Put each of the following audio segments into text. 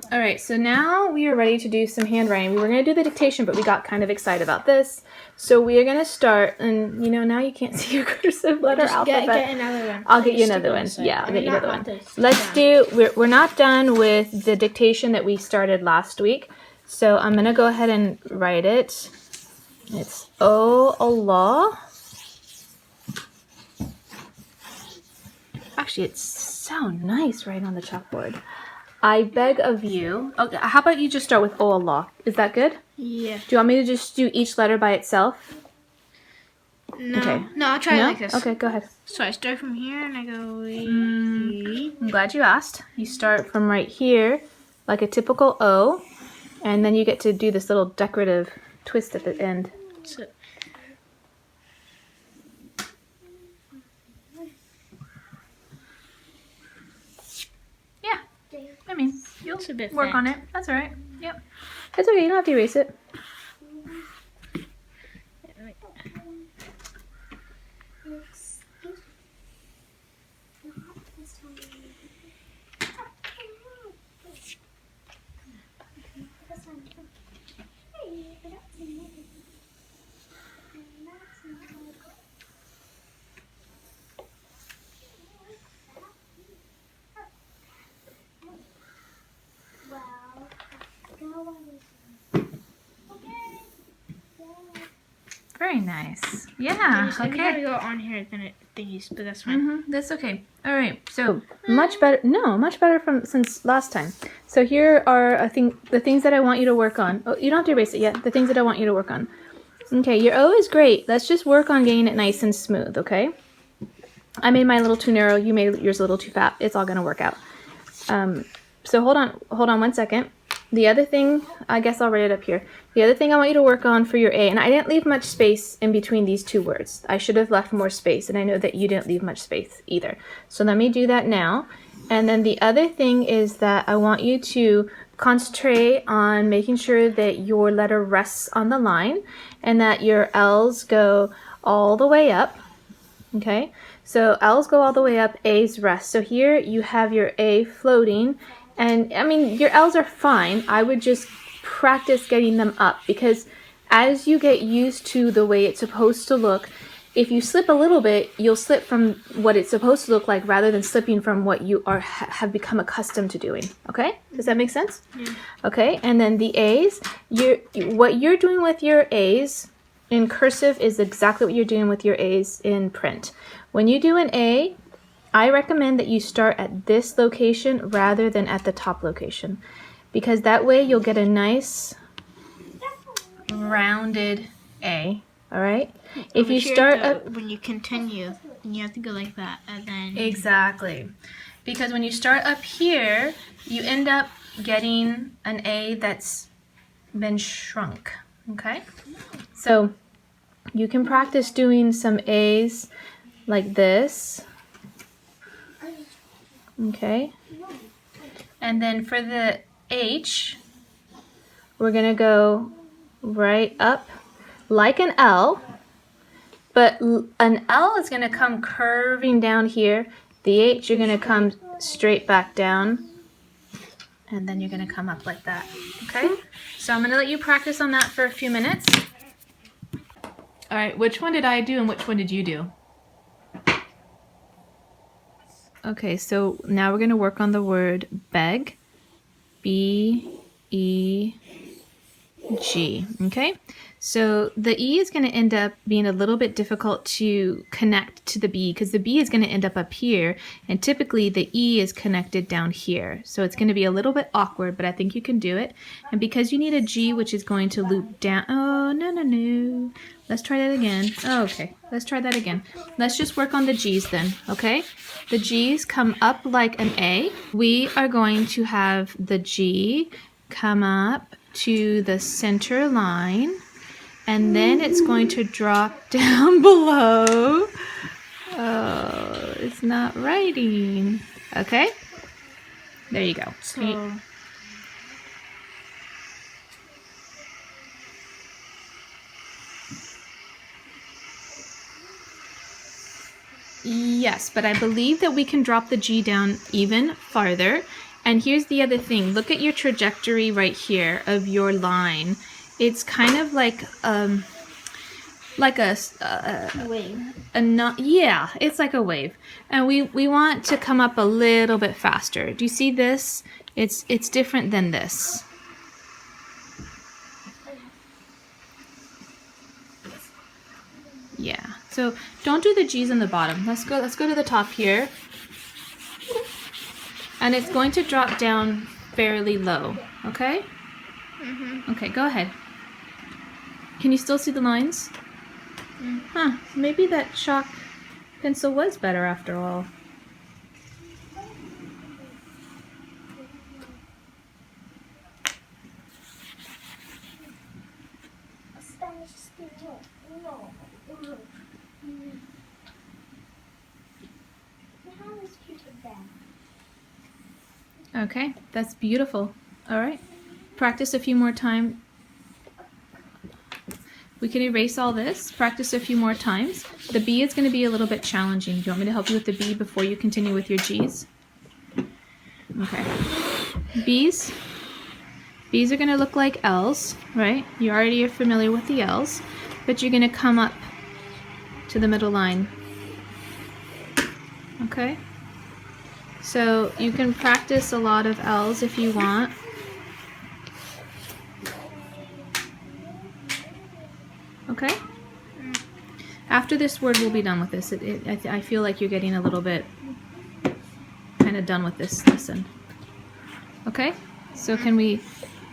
All right, so now we are ready to do some handwriting. We were going to do the dictation, but we got kind of excited about this. So we are going to start, and you know, now you can't see your cursive letter alphabet. Get another one. I'll get you another one. Yeah, I'll get you another one. Let's do, we're not done with the dictation that we started last week. So I'm going to go ahead and write it. It's Oh Allah. Actually, it's so nice right on the chalkboard. I beg of you. Okay, how about you just start with Oh Allah? Is that good? Yeah. Do you want me to just do each letter by itself? No. Okay. No, I'll try it like this. Okay, go ahead. So I start from here and I go. I'm glad you asked. You start from right here, like a typical O, and then you get to do this little decorative twist at the end. So, yeah. I mean, you'll it's a bit work fat. on it. That's all right. Yep. It's okay. You don't have to erase it. Very nice. Yeah. I Okay. gotta go on here than it thingies, but that's fine. That's okay. All right. So much better. No, much better from since last time. So here are the things that I want you to work on. Oh, you don't have to erase it yet. The things that I want you to work on. Okay, your O is great. Let's just work on getting it nice and smooth. Okay. I made mine a little too narrow. You made yours a little too fat. It's all gonna work out. So hold on 1 second. The other thing, I guess I'll write it up here. The other thing I want you to work on for your A, and I didn't leave much space in between these two words. I should have left more space, and I know that you didn't leave much space either. So let me do that now. And then the other thing is that I want you to concentrate on making sure that your letter rests on the line and that your L's go all the way up. Okay, so L's go all the way up, A's rest. So here you have your A floating. And I mean, your L's are fine. I would just practice getting them up because as you get used to the way it's supposed to look, if you slip a little bit, you'll slip from what it's supposed to look like rather than slipping from what you have become accustomed to doing. Okay? Does that make sense? Yeah. Okay, and then the A's, what you're doing with your A's in cursive is exactly what you're doing with your A's in print. When you do an A, I recommend that you start at this location rather than at the top location because that way you'll get a nice rounded A, all right? If you start up when you continue, you have to go like that and then exactly. Because when you start up here, you end up getting an A that's been shrunk, okay? So you can practice doing some A's like this. Okay, and then for the H, we're gonna go right up like an L, but an L is gonna come curving down here. The H, you're gonna come straight back down, and then you're gonna come up like that. Okay, so I'm gonna let you practice on that for a few minutes. All right, which one did I do and which one did you do? Okay, so now we're going to work on the word beg. B-E-G. Okay, so the E is going to end up being a little bit difficult to connect to the B because the B is going to end up here, and typically the E is connected down here. So it's going to be a little bit awkward, but I think you can do it. And because you need a G, which is going to loop down. Oh, no. Let's try that again. Oh, okay, let's try that again. Let's just work on the G's then, okay? The G's come up like an A. We are going to have the G come up to the center line, and then it's going to drop down below. Oh, it's not writing. Okay, there you go. so Yes, but I believe that we can drop the G down even farther, And here's the other thing. Look at your trajectory right here of your line. It's kind of like a Wave. yeah, it's like a wave. And we want to come up a little bit faster. Do you see this? It's different than this. Yeah. So don't do the G's on the bottom. Let's go to the top here. And it's going to drop down fairly low, okay? Okay, go ahead. Can you still see the lines? Huh, maybe that chalk pencil was better after all. Okay, that's beautiful. All right, practice a few more times. We can erase all this, practice a few more times. The B is going to be a little bit challenging. Do you want me to help you with the B before you continue with your G's? Okay. B's are going to look like L's, right? You already are familiar with the L's, but you're going to come up to the middle line. Okay? So you can practice a lot of L's if you want. Okay? After this word, we'll be done with this. I feel like you're getting a little bit kind of done with this lesson. Okay? So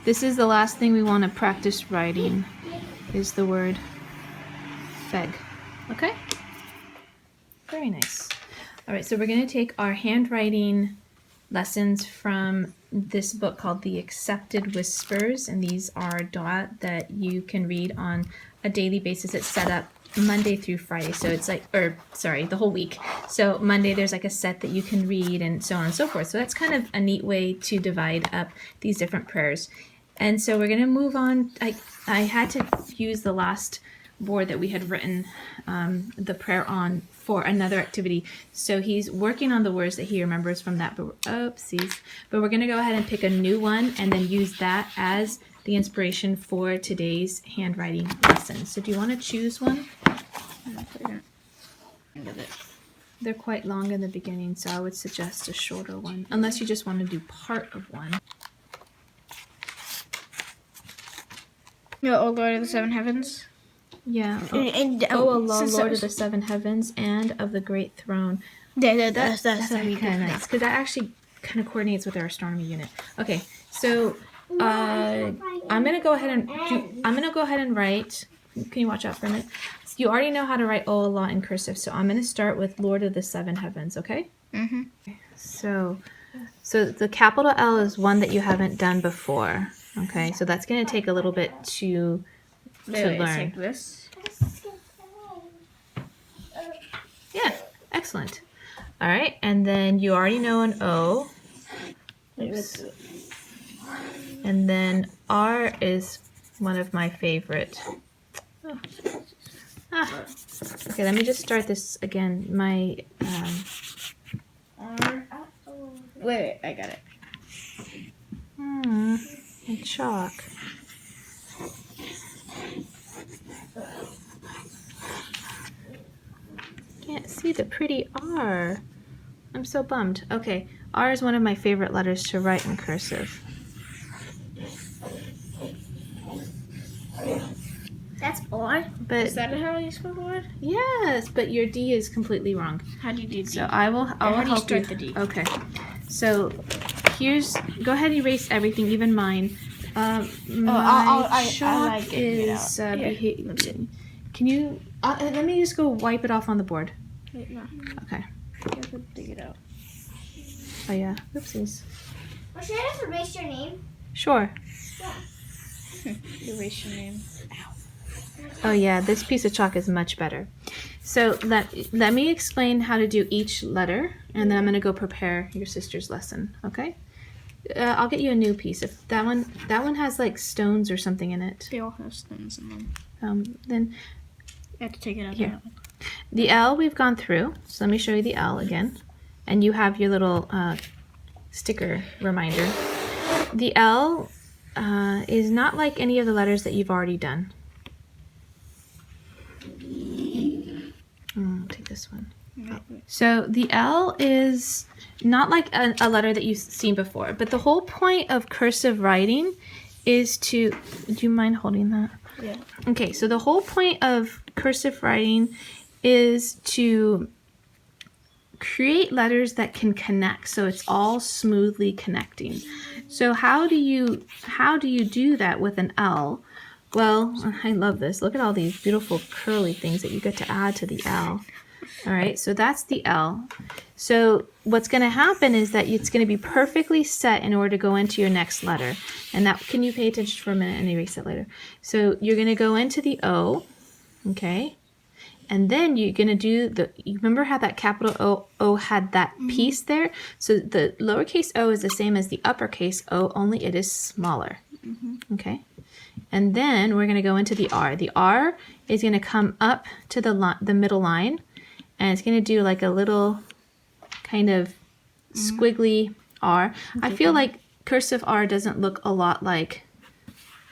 this is the last thing we want to practice writing, is the word feg. Okay? Very nice. All right, so we're going to take our handwriting lessons from this book called The Accepted Whispers, and these are that you can read on a daily basis. It's set up Monday through Friday, so it's like, the whole week. So Monday there's like a set that you can read and so on and so forth. So that's kind of a neat way to divide up these different prayers. And so we're going to move on. I had to use the last board that we had written the prayer on for another activity. So he's working on the words that he remembers from that, but we're going to go ahead and pick a new one and then use that as the inspiration for today's handwriting lesson. So do you want to choose one? They're quite long in the beginning, so I would suggest a shorter one, unless you just want to do part of one. No, O Lord of the Seven Heavens. Yeah. Oh, Allah, Lord of the Seven Heavens and of the Great Throne. That's That'd be kind of nice, because that actually kind of coordinates with our astronomy unit. Okay, so I'm gonna go ahead and write. Can you watch out for a minute? You already know how to write O Allah in cursive, so I'm gonna start with Lord of the Seven Heavens. Okay. So the capital L is one that you haven't done before. Okay, so that's gonna take a little bit to learn. Like this. Yeah, excellent. All right, and then you already know an O. Oops. And then R is one of my favorite. Oh. Okay, let me just start this again. My R. Wait, I got it. and chalk. Can't see the pretty R. I'm so bummed. Okay, R is one of my favorite letters to write in cursive. That's R? But Is that how you spell the word? Yes, but your D is completely wrong. How do you do D? So I will help you. The D? Okay. So go ahead and erase everything, even mine. My chalk is behaving. Can you let me just go wipe it off on the board. Wait, no. Okay. You have to dig it out. Oh yeah. Oopsies. Well, should I just erase your name? Sure. Erase your name. Oh yeah, this piece of chalk is much better. So let me explain how to do each letter, and then I'm gonna go prepare your sister's lesson. Okay? I'll get you a new piece. If that one has like stones or something in it. They all have stones in them. Then I have to take it out. here. The L we've gone through. So let me show you the L again. And you have your little sticker reminder. The L is not like any of the letters that you've already done. I'll take this one. So the L is not like a letter that you've seen before, but the whole point of cursive writing is to, do you mind holding that? Yeah. Okay, so the whole point of cursive writing is to create letters that can connect, so it's all smoothly connecting. So how do you do that with an L? Well, I love this. Look at all these beautiful curly things that you get to add to the L. All right, so that's the L. So what's going to happen is that it's going to be perfectly set in order to go into your next letter. And that, can you pay attention for a minute and erase it later? So you're going to go into the O, okay? And then you're going to do you remember how that capital O had that piece there? So the lowercase o is the same as the uppercase O, only it is smaller, okay? And then we're going to go into the R. The R is going to come up to the middle line, and it's going to do like a little kind of squiggly R. I feel like cursive R doesn't look a lot like,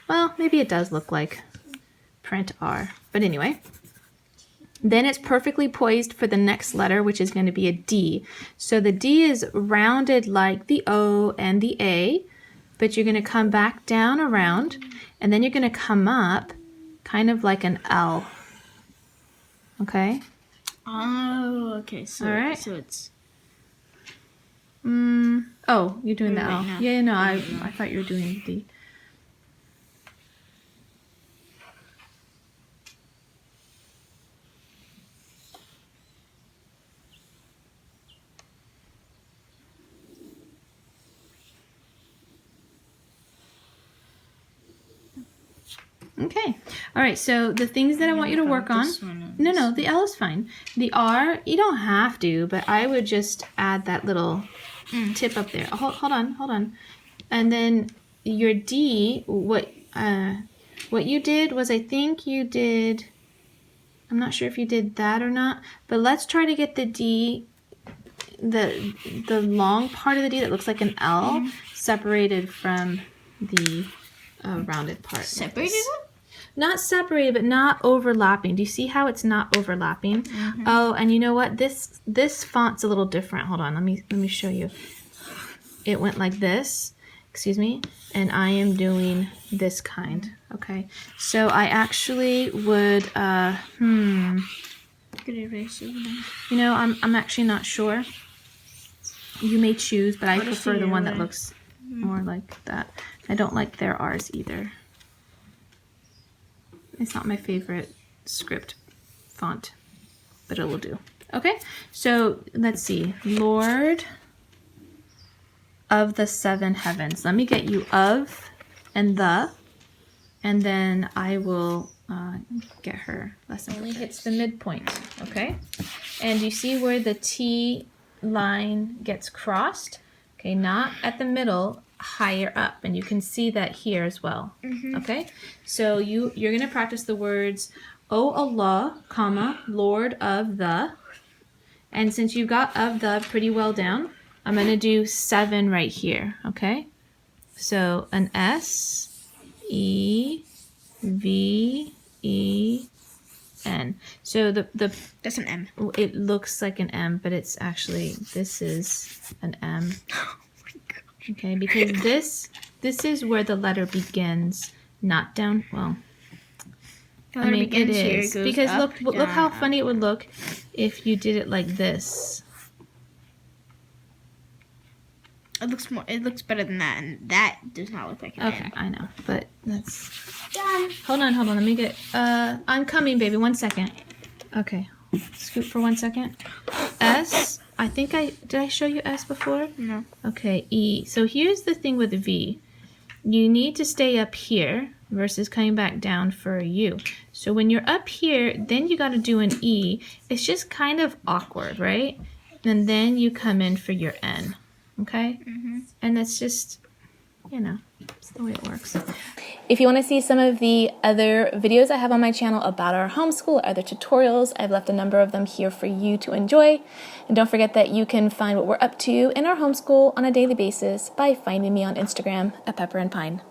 well, maybe it does look like print R. But anyway, then it's perfectly poised for the next letter, which is going to be a D. So the D is rounded like the O and the A, but you're going to come back down around, and then you're going to come up kind of like an L. Okay? Oh, okay. So, All right. So it's... Oh, you're doing the Right L. now. Yeah, no, I thought you were doing the... Okay. All right. So the things that I want you to work on. No, the L is fine. The R, you don't have to, but I would just add that little tip up there. Hold on. And then your D, what you did was, I think you did, I'm not sure if you did that or not, but let's try to get the D, the long part of the D that looks like an L, separated from the rounded part. Separated? Not separated, but not overlapping. Do you see how it's not overlapping? Oh, and you know what? This font's a little different. Hold on, let me show you. It went like this, excuse me, and I am doing this kind. Okay, so I actually would Could erase it. you know, I'm actually not sure. You may choose, but I What is prefer the the one that other? looks more like that. I don't like their R's either. It's not my favorite script font, but it will do. Okay, so let's see. Lord of the seven heavens. Let me get you of and the, and then I will get her lesson. Only hits the midpoint, okay? And you see where the T line gets crossed? Okay, not at the middle, higher up, and you can see that here as well. Okay, so you're gonna practice the words O Allah, comma, Lord of the, and since you've got of the pretty well down, I'm gonna do 7 right here. Okay, so an S E V E N. So the That's an M. it looks like an M, but it's actually, this is an M. Okay, because this is where the letter begins, not down. Well, I mean it is, because look how funny it would look if you did it like this. It looks better than that, and that does not look like an Okay, I know, but that's. Done. Hold on. Let me get. I'm coming, baby. 1 second. Okay, scoot for 1 second. S. I think did I show you S before? No. Okay, E. So here's the thing with V. You need to stay up here versus coming back down for a U. So when you're up here, then you got to do an E. It's just kind of awkward, right? And then you come in for your N. Okay? And that's just, you know, it's the way it works. If you want to see some of the other videos I have on my channel about our homeschool, other tutorials, I've left a number of them here for you to enjoy. And don't forget that you can find what we're up to in our homeschool on a daily basis by finding me on Instagram at Pepper and Pine.